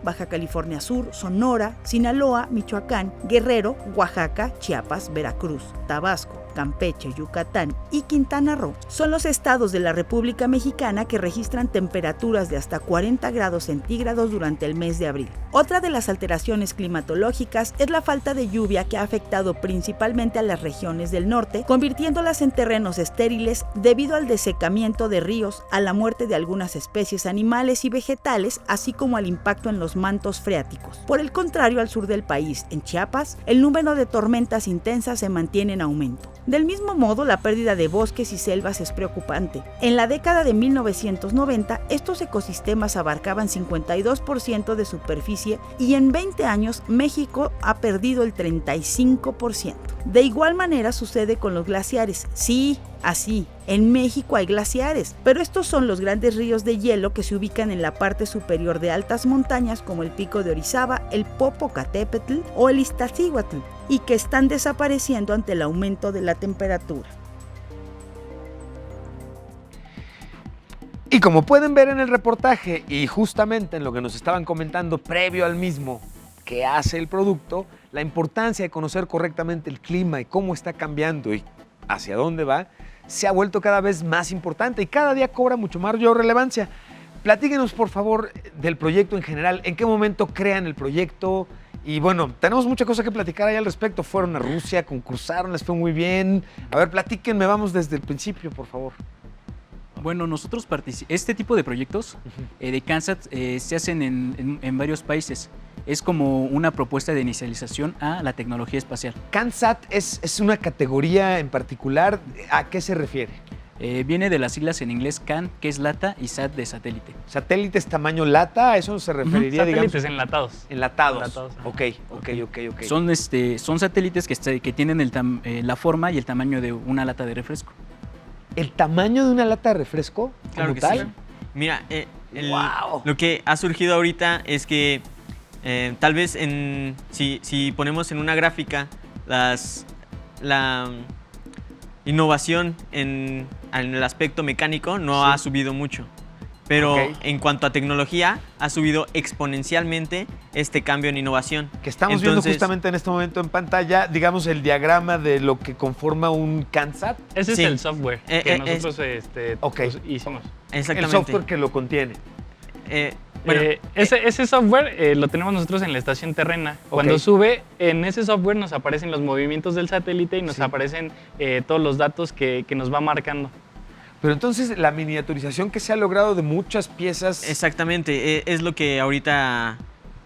Sur, Sonora, Sinaloa, Michoacán, Guerrero, Oaxaca, Chiapas, Veracruz, Tabasco, Campeche, Yucatán y Quintana Roo son los estados de la República Mexicana que registran temperaturas de hasta 40 grados centígrados durante el mes de abril. Otra de las alteraciones climatológicas es la falta de lluvia que ha afectado principalmente a las regiones del norte, convirtiéndolas en terrenos estériles debido al desecamiento de ríos, a la muerte de algunas especies animales y vegetales, así como al impacto en los mantos freáticos. Por el contrario, al sur del país, en Chiapas, el número de tormentas intensas se mantiene en aumento. Del mismo modo, la pérdida de bosques y selvas es preocupante. En la década de 1990, estos ecosistemas abarcaban 52% de superficie y en 20 años México ha perdido el 35%. De igual manera sucede con los glaciares. Sí, así, en México hay glaciares, pero estos son los grandes ríos de hielo que se ubican en la parte superior de altas montañas como el Pico de Orizaba, el Popocatépetl o el Iztaccíhuatl, y que están desapareciendo ante el aumento de la temperatura. Y como pueden ver en el reportaje y justamente en lo que nos estaban comentando previo al mismo que hace el producto, la importancia de conocer correctamente el clima y cómo está cambiando y hacia dónde va, se ha vuelto cada vez más importante y cada día cobra mucho mayor relevancia. Platíquenos, por favor, del proyecto en general. ¿En qué momento crean el proyecto? Y bueno, tenemos mucha cosa que platicar ahí al respecto. Fueron a Rusia, concursaron, les fue muy bien. A ver, platíquenme, vamos desde el principio, por favor. Bueno, nosotros este tipo de proyectos de CANSAT se hacen en varios países. Es como una propuesta de inicialización a la tecnología espacial. CANSAT es una categoría en particular. ¿A qué se refiere? Viene de las siglas en inglés CAN, que es lata, y SAT de satélite. ¿Satélites tamaño lata? ¿A eso se referiría, satélites digamos? enlatados. Enlatados. Ok. Son satélites que tienen la forma y el tamaño de una lata de refresco. ¿El tamaño de una lata de refresco? Claro que tal? sí. Mira, ¡Wow! lo que ha surgido ahorita es que tal vez si ponemos en una gráfica la innovación en el aspecto mecánico no ha subido mucho, pero en cuanto a tecnología ha subido exponencialmente este cambio en innovación. Que estamos viendo justamente en este momento en pantalla, digamos, el diagrama de lo que conforma un CANSAT. Ese es el software que nosotros hicimos. Exactamente. El software que lo contiene. Ese software lo tenemos nosotros en la estación terrena. Cuando sube, en ese software nos aparecen los movimientos del satélite y nos aparecen todos los datos que nos va marcando. Pero entonces la miniaturización que se ha logrado de muchas piezas... Exactamente, es lo que ahorita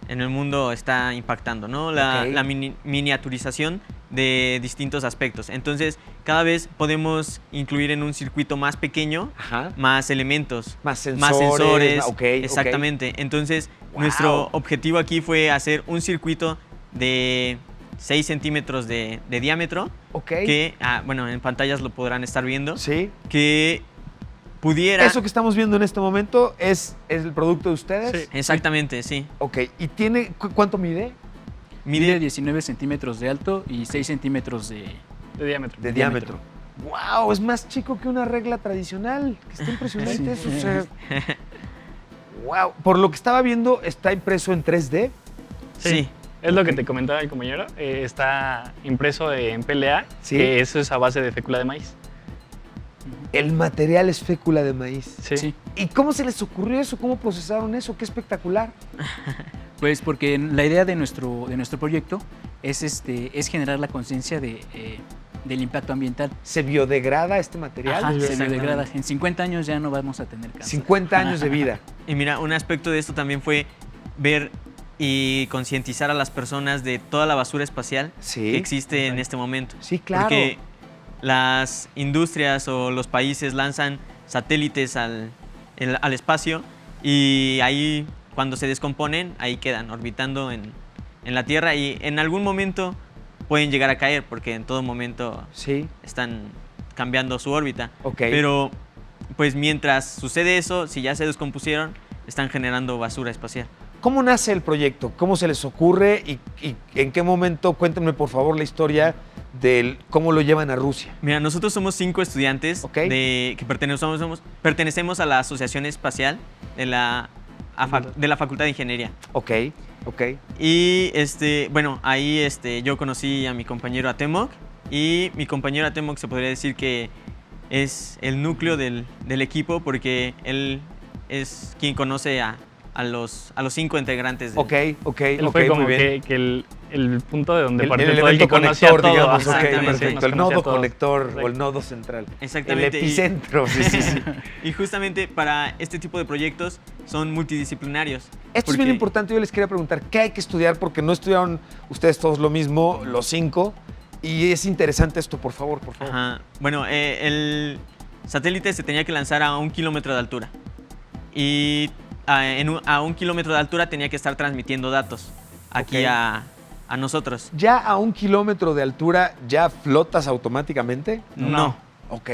en el mundo está impactando, ¿no? La miniaturización de distintos aspectos. Entonces, cada vez podemos incluir en un circuito más pequeño más elementos, más sensores. Exactamente. Entonces, nuestro objetivo aquí fue hacer un circuito de 6 centímetros de diámetro, que, bueno, en pantallas lo podrán estar viendo, que pudiera... ¿Eso que estamos viendo en este momento es el producto de ustedes? Sí. Exactamente, sí. Ok, ¿y tiene cuánto mide? Mide 19 centímetros de alto y 6 centímetros de diámetro. ¡Wow! Es más chico que una regla tradicional. Que está impresionante eso. O sea, ¡wow! Por lo que estaba viendo, ¿está impreso en 3D? Sí. Es lo que te comentaba el compañero. Está impreso en PLA, que eso es a base de fécula de maíz. El material es fécula de maíz. Sí. ¿Y cómo se les ocurrió eso? ¿Cómo procesaron eso? ¡Qué espectacular! Pues porque la idea de nuestro proyecto es generar la conciencia del impacto ambiental. ¿Se biodegrada este material? Se biodegrada. En 50 años ya no vamos a tener cáncer. 50 años de vida. Y mira, un aspecto de esto también fue ver y concientizar a las personas de toda la basura espacial que existe en este momento. Sí, claro. Porque las industrias o los países lanzan satélites al espacio y ahí cuando se descomponen, ahí quedan orbitando en la Tierra y en algún momento pueden llegar a caer porque en todo momento están cambiando su órbita. Pero pues mientras sucede eso, si ya se descompusieron, están generando basura espacial. ¿Cómo nace el proyecto? ¿Cómo se les ocurre? ¿Y en qué momento? Cuéntenme, por favor, la historia de cómo lo llevan a Rusia. Mira, nosotros somos 5 estudiantes que pertenecemos a la Asociación Espacial de la Facultad de Ingeniería. Y bueno, ahí yo conocí a mi compañero Atemok y mi compañero Atemok se podría decir que es el núcleo del equipo porque él es quien conoce a los 5 integrantes. Él fue como que el punto de donde partió todo, el que conector, conocía todo. digamos, Perfecto. El nodo conector o el nodo central. Exactamente. El epicentro. Sí. Y justamente para este tipo de proyectos son multidisciplinarios. Esto es bien importante. Yo les quería preguntar, ¿qué hay que estudiar? Porque no estudiaron ustedes todos lo mismo, los 5. Y es interesante esto, por favor. Ajá. Bueno, el satélite se tenía que lanzar a 1 kilómetro de altura. Y a 1 kilómetro de altura tenía que estar transmitiendo datos aquí a nosotros. ¿Ya a 1 kilómetro de altura ya flotas automáticamente? No.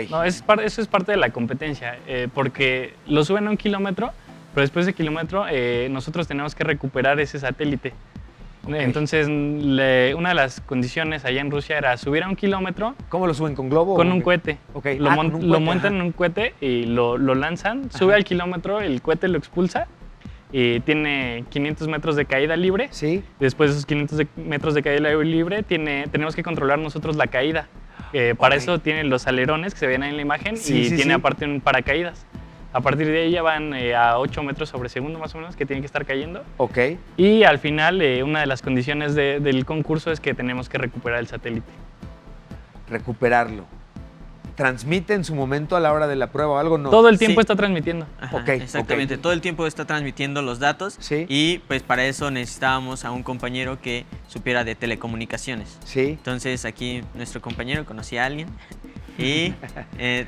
No, eso es parte de la competencia, porque lo suben a 1 kilómetro, pero después de kilómetro nosotros tenemos que recuperar ese satélite. Entonces, una de las condiciones allá en Rusia era subir a 1 kilómetro. ¿Cómo lo suben? ¿Con globo? Con un cohete. Lo montan en un cohete y lo lanzan, sube al kilómetro, el cohete lo expulsa y tiene 500 metros de caída libre. Sí. Después de esos 500 metros de caída libre, tenemos que controlar nosotros la caída. Para eso tiene los alerones que se ven ahí en la imagen tiene aparte un paracaídas. A partir de ahí ya van a 8 metros sobre segundo más o menos que tienen que estar cayendo. Y al final una de las condiciones del concurso es que tenemos que recuperar el satélite. Recuperarlo. ¿Transmite en su momento a la hora de la prueba o algo? No. Todo el tiempo está transmitiendo. Ajá, exactamente, todo el tiempo está transmitiendo los datos y pues para eso necesitábamos a un compañero que supiera de telecomunicaciones. Entonces aquí nuestro compañero conocía a alguien. Y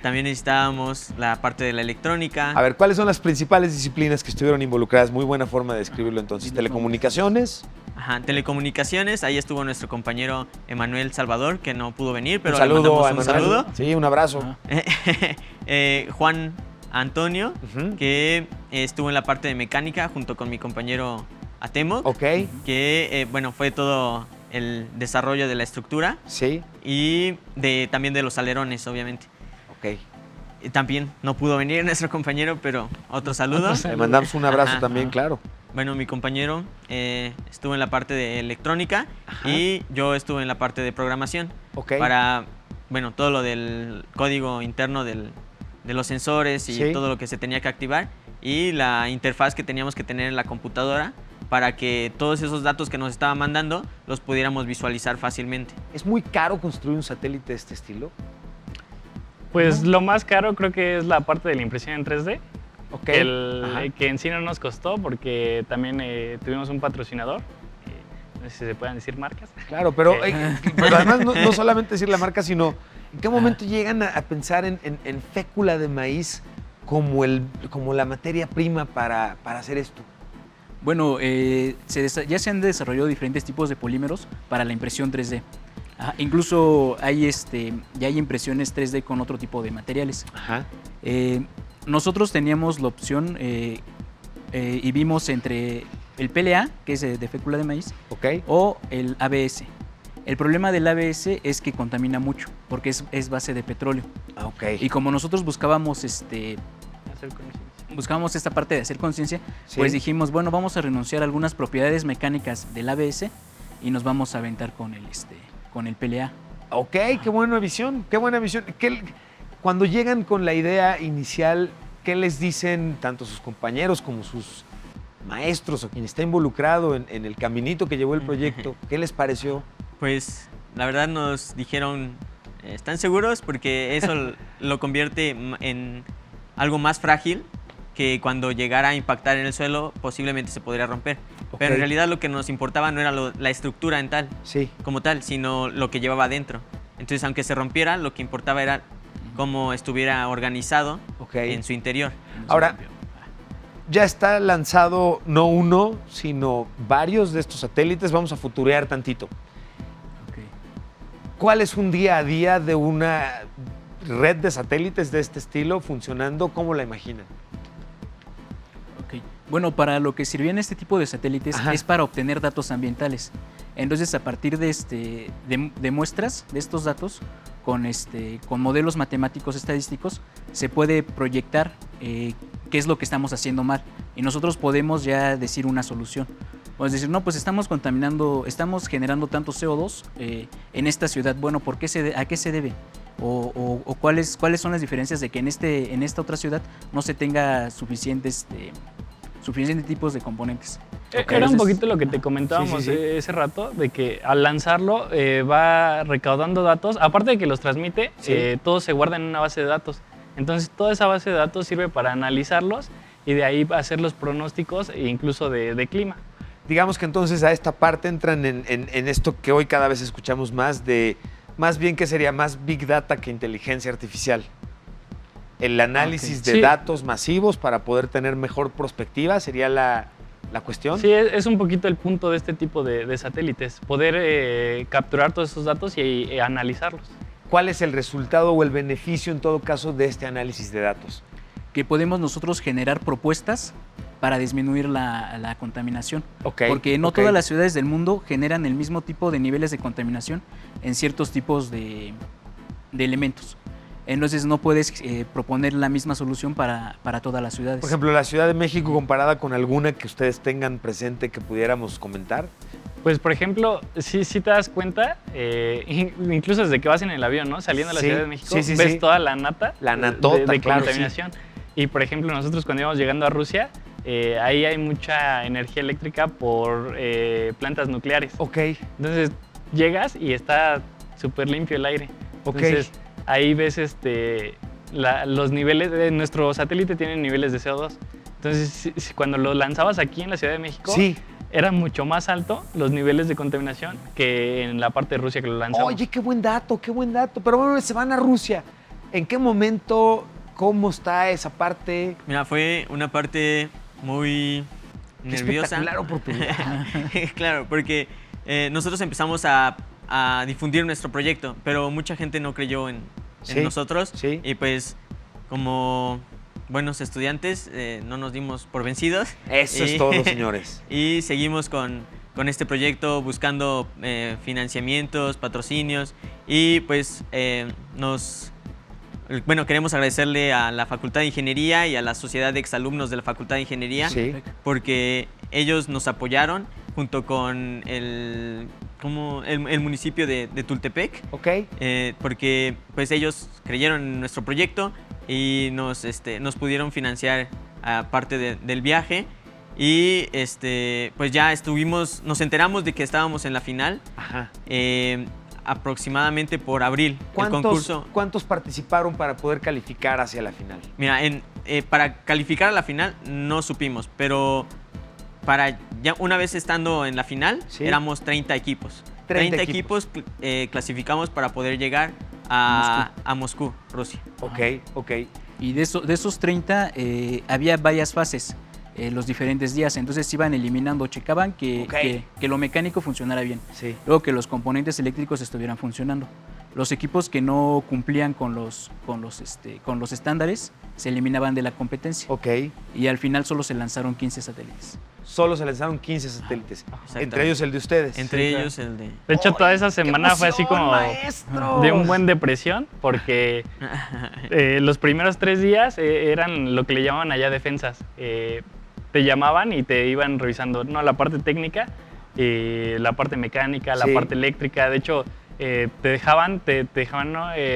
también necesitábamos la parte de la electrónica. A ver, ¿cuáles son las principales disciplinas que estuvieron involucradas? Muy buena forma de describirlo entonces. ¿Telecomunicaciones? Ajá, telecomunicaciones. Ahí estuvo nuestro compañero Emanuel Salvador, que no pudo venir, pero le mandamos un saludo. Sí, un abrazo. Juan Antonio, que estuvo en la parte de mecánica junto con mi compañero Atemok. Que, bueno, fue todo el desarrollo de la estructura y también de los alerones, obviamente. Y también no pudo venir nuestro compañero, pero otro saludo. Le mandamos un abrazo también, claro. Bueno, mi compañero estuvo en la parte de electrónica y yo estuve en la parte de programación para, bueno, todo lo del código interno de los sensores y todo lo que se tenía que activar y la interfaz que teníamos que tener en la computadora para que todos esos datos que nos estaba mandando los pudiéramos visualizar fácilmente. ¿Es muy caro construir un satélite de este estilo? Pues lo más caro creo que es la parte de la impresión en 3D. Que en sí no nos costó porque también tuvimos un patrocinador. No sé si se pueden decir marcas. Claro, pero además no solamente decir la marca, sino ¿en qué momento llegan a pensar en fécula de maíz como la materia prima para hacer esto? Bueno, ya se han desarrollado diferentes tipos de polímeros para la impresión 3D. Incluso ya hay impresiones 3D con otro tipo de materiales. Nosotros teníamos la opción y vimos entre el PLA, que es de fécula de maíz, o el ABS. El problema del ABS es que contamina mucho, porque es base de petróleo. Y como nosotros buscábamos esta parte de hacer conciencia, pues dijimos, bueno, vamos a renunciar a algunas propiedades mecánicas del ABS y nos vamos a aventar con el PLA. Qué buena visión, qué buena visión. Cuando llegan con la idea inicial, ¿qué les dicen tanto sus compañeros como sus maestros o quien está involucrado en el caminito que llevó el proyecto? ¿Qué les pareció? Pues la verdad nos dijeron, ¿están seguros? Porque eso lo convierte en algo más frágil que cuando llegara a impactar en el suelo posiblemente se podría romper. Pero en realidad lo que nos importaba no era la estructura en como tal, sino lo que llevaba adentro. Entonces, aunque se rompiera, lo que importaba era cómo estuviera organizado en su interior. Ahora, ya está lanzado no uno, sino varios de estos satélites. Vamos a futurear tantito. Ok. ¿Cuál es un día a día de una red de satélites de este estilo funcionando? ¿Cómo la imaginan? Ok. Bueno, para lo que sirvían este tipo de satélites Ajá. es para obtener datos ambientales. Entonces, a partir de muestras de estos datos, con modelos matemáticos estadísticos, se puede proyectar qué es lo que estamos haciendo mal. Y nosotros podemos ya decir una solución. Podemos decir, no, pues estamos contaminando, estamos generando tanto CO2 en esta ciudad. Bueno, ¿a qué se debe? O cuáles son las diferencias de que en esta otra ciudad no se tenga suficientes tipos de componentes. Era un poquito lo que te comentábamos ese rato, de que al lanzarlo va recaudando datos. Aparte de que los transmite, todo se guarda en una base de datos. Entonces, toda esa base de datos sirve para analizarlos y de ahí hacer los pronósticos e incluso de clima. Digamos que entonces a esta parte entran en esto que hoy cada vez escuchamos más bien que sería más Big Data que inteligencia artificial. El análisis de datos masivos para poder tener mejor perspectiva sería la cuestión. Sí, es un poquito el punto de este tipo de satélites, poder capturar todos esos datos y analizarlos. ¿Cuál es el resultado o el beneficio en todo caso de este análisis de datos? Que podemos nosotros generar propuestas para disminuir la contaminación. Porque no todas las ciudades del mundo generan el mismo tipo de niveles de contaminación en ciertos tipos de elementos. Entonces no puedes proponer la misma solución para todas las ciudades. Por ejemplo, la Ciudad de México comparada con alguna que ustedes tengan presente que pudiéramos comentar. Pues, por ejemplo, sí te das cuenta, incluso desde que vas en el avión, ¿no? Saliendo de la Ciudad de México, ves toda la nata de contaminación. Y, por ejemplo, nosotros cuando íbamos llegando a Rusia, ahí hay mucha energía eléctrica por plantas nucleares. Entonces, llegas y está súper limpio el aire. Entonces, ahí ves los niveles de nuestro satélite tiene niveles de CO2. Entonces, cuando lo lanzabas aquí en la Ciudad de México, era mucho más alto los niveles de contaminación que en la parte de Rusia que lo lanzamos. Oye, qué buen dato. Pero bueno, se van a Rusia. ¿En qué momento? ¿Cómo está esa parte? Mira, fue una parte muy nerviosa. Espectacular oportunidad. Claro, porque nosotros empezamos a difundir nuestro proyecto, pero mucha gente no creyó en nosotros. Y pues, como buenos estudiantes, no nos dimos por vencidos. Eso es todo, señores. Y seguimos con este proyecto buscando financiamientos, patrocinios y pues queremos agradecerle a la Facultad de Ingeniería y a la Sociedad de Exalumnos de la Facultad de Ingeniería porque ellos nos apoyaron junto con el municipio de Tultepec, porque pues ellos creyeron en nuestro proyecto y nos pudieron financiar parte del viaje y pues ya nos enteramos de que estábamos en la final. Aproximadamente por abril. ¿Cuántos participaron para poder calificar hacia la final? Mira, para calificar a la final no supimos, pero ya una vez estando en la final, éramos 30 equipos. 30 equipos clasificamos para poder llegar a Moscú, Rusia. Y de esos 30 había varias fases. Los diferentes días, entonces iban eliminando, checaban que lo mecánico funcionara bien, luego que los componentes eléctricos estuvieran funcionando. Los equipos que no cumplían con los estándares se eliminaban de la competencia. Y al final solo se lanzaron 15 satélites. Solo se lanzaron 15 satélites, entre ellos el de ustedes. Entre ellos el de... De hecho, toda esa semana fue así como de un buen depresión, porque los primeros 3 días eran lo que le llamaban allá defensas. Te llamaban y te iban revisando la parte técnica, la parte mecánica, la parte eléctrica. De hecho, te dejaban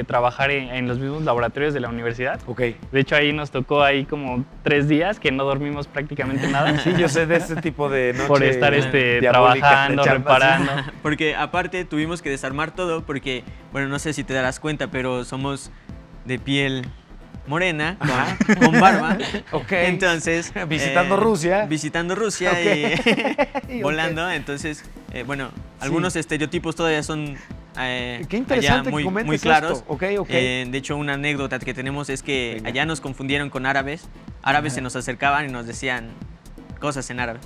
trabajar en los mismos laboratorios de la universidad. De hecho, ahí nos tocó como 3 días que no dormimos prácticamente nada. Sí, yo sé de este tipo de noche por estar trabajando, reparando. Porque aparte tuvimos que desarmar todo porque, bueno, no sé si te darás cuenta, pero somos de piel morena, con barba. Entonces, visitando Rusia y volando. Entonces, algunos estereotipos todavía son qué interesante muy claros. De hecho, una anécdota que tenemos es que allá nos confundieron con árabes árabes se nos acercaban y nos decían cosas en árabe.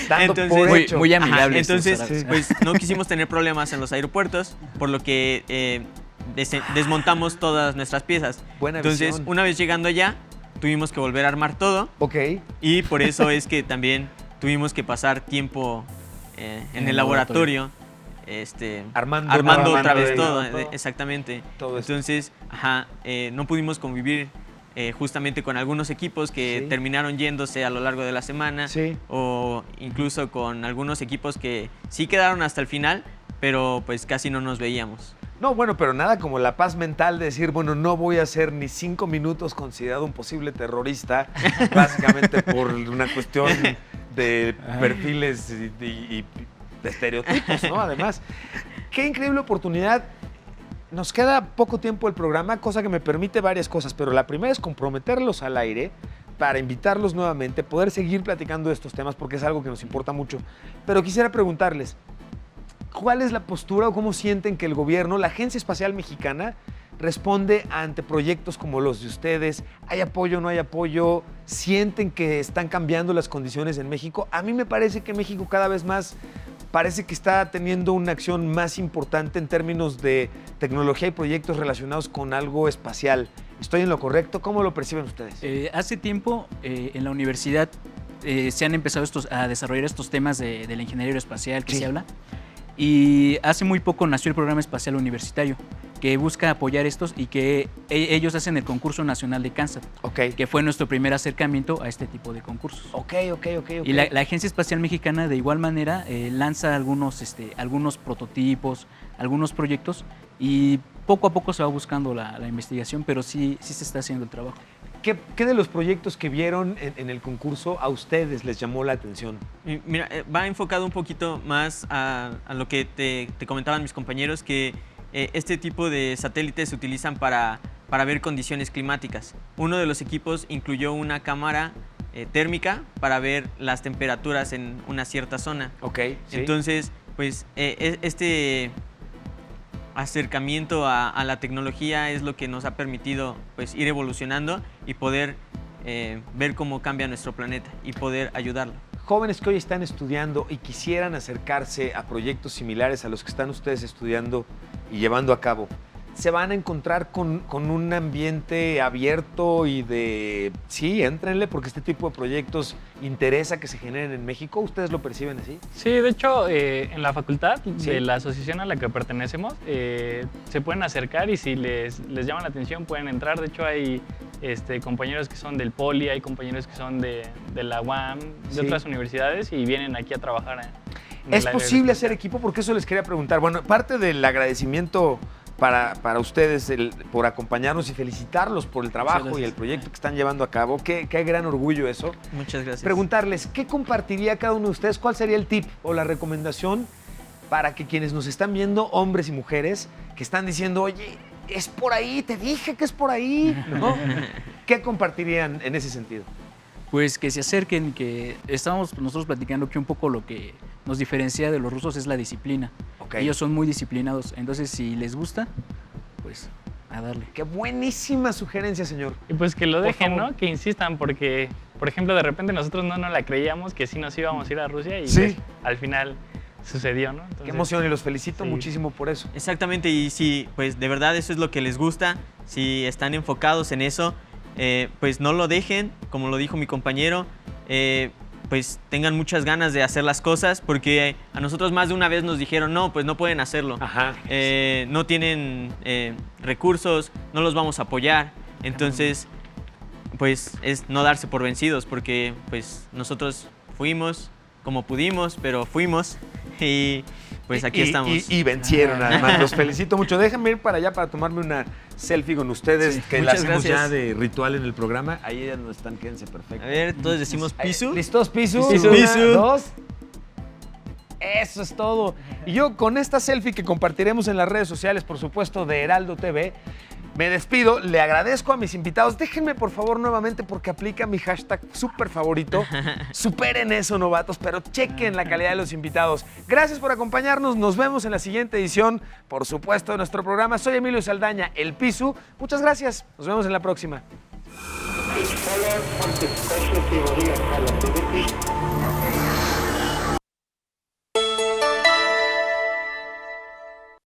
Dando por hecho. Muy amigables. Entonces, pues no quisimos tener problemas en los aeropuertos, por lo que desmontamos todas nuestras piezas. Buena Entonces, visión. una vez llegando allá, tuvimos que volver a armar todo. Ok. Y por eso es que también tuvimos que pasar tiempo en el laboratorio. Armando otra vez todo, exactamente. Todo esto. Entonces, no pudimos convivir justamente con algunos equipos que terminaron yéndose a lo largo de la semana, o incluso con algunos equipos que sí quedaron hasta el final, pero pues casi no nos veíamos. No, bueno, pero nada como la paz mental de decir, bueno, no voy a ser ni 5 minutos considerado un posible terrorista, básicamente por una cuestión de perfiles y de estereotipos, ¿no? Además, qué increíble oportunidad. Nos queda poco tiempo el programa, cosa que me permite varias cosas, pero la primera es comprometerlos al aire para invitarlos nuevamente, poder seguir platicando de estos temas porque es algo que nos importa mucho. Pero quisiera preguntarles, ¿cuál es la postura o cómo sienten que el gobierno, la Agencia Espacial Mexicana, responde ante proyectos como los de ustedes? ¿Hay apoyo, no hay apoyo? ¿Sienten que están cambiando las condiciones en México? A mí me parece que México cada vez más parece que está teniendo una acción más importante en términos de tecnología y proyectos relacionados con algo espacial. ¿Estoy en lo correcto? ¿Cómo lo perciben ustedes? Hace tiempo en la universidad se han empezado a desarrollar estos temas de la ingeniería aeroespacial que se habla. Y hace muy poco nació el Programa Espacial Universitario, que busca apoyar estos y que ellos hacen el concurso nacional de CANSAT, que fue nuestro primer acercamiento a este tipo de concursos. Y la Agencia Espacial Mexicana de igual manera lanza algunos prototipos, algunos proyectos, y poco a poco se va buscando la investigación, pero sí se está haciendo el trabajo. ¿Qué de los proyectos que vieron en el concurso a ustedes les llamó la atención? Mira, va enfocado un poquito más a lo que te comentaban mis compañeros, que este tipo de satélites se utilizan para ver condiciones climáticas. Uno de los equipos incluyó una cámara térmica para ver las temperaturas en una cierta zona. Entonces, pues este acercamiento a la tecnología es lo que nos ha permitido pues ir evolucionando y poder ver cómo cambia nuestro planeta y poder ayudarlo. Jóvenes que hoy están estudiando y quisieran acercarse a proyectos similares a los que están ustedes estudiando y llevando a cabo, ¿se van a encontrar con un ambiente abierto y de, sí, éntrenle porque este tipo de proyectos interesa que se generen en México? ¿Ustedes lo perciben así? Sí, de hecho, en la facultad de la asociación a la que pertenecemos, se pueden acercar y si les llama la atención pueden entrar. De hecho, hay compañeros que son del Poli, hay compañeros que son de la UAM, de otras universidades y vienen aquí a trabajar. ¿Es posible hacer equipo? Porque eso les quería preguntar. Bueno, parte del agradecimiento para ustedes por acompañarnos y felicitarlos por el trabajo y el proyecto que están llevando a cabo. Qué gran orgullo eso. Muchas gracias. Preguntarles, ¿qué compartiría cada uno de ustedes? ¿Cuál sería el tip o la recomendación para que quienes nos están viendo, hombres y mujeres, que están diciendo, oye, es por ahí, te dije que es por ahí, ¿no? ¿Qué compartirían en ese sentido? Pues que se acerquen, que estábamos nosotros platicando que un poco lo que nos diferencia de los rusos es la disciplina. Ellos son muy disciplinados, entonces si les gusta, pues a darle. Qué buenísima sugerencia, señor. Y pues que lo dejen, ¿no? Que insistan, porque, por ejemplo, de repente nosotros no la creíamos que sí nos íbamos a ir a Rusia y pues, al final sucedió, ¿no? Entonces, qué emoción y los felicito muchísimo por eso. Exactamente, y si pues de verdad eso es lo que les gusta, si están enfocados en eso, pues no lo dejen, como lo dijo mi compañero, pues tengan muchas ganas de hacer las cosas, porque a nosotros más de una vez nos dijeron, no, pues no pueden hacerlo, no tienen recursos, no los vamos a apoyar, entonces pues es no darse por vencidos, porque pues nosotros fuimos como pudimos, pero fuimos y pues aquí estamos. Y vencieron, además. Los felicito mucho. Déjenme ir para allá para tomarme una selfie con ustedes, que la hacemos ya de ritual en el programa. Ahí ellas no están, quédense perfecto. A ver, todos decimos pisu. ¿Listos? Pisu. Pisu. Una, dos. Eso es todo. Y yo con esta selfie que compartiremos en las redes sociales, por supuesto, de Heraldo TV, me despido, le agradezco a mis invitados. Déjenme, por favor, nuevamente, porque aplica mi hashtag súper favorito. Superen eso, novatos, pero chequen la calidad de los invitados. Gracias por acompañarnos. Nos vemos en la siguiente edición, por supuesto, de nuestro programa. Soy Emilio Saldaña, El Pisu. Muchas gracias. Nos vemos en la próxima. It follows from the special theory of relativity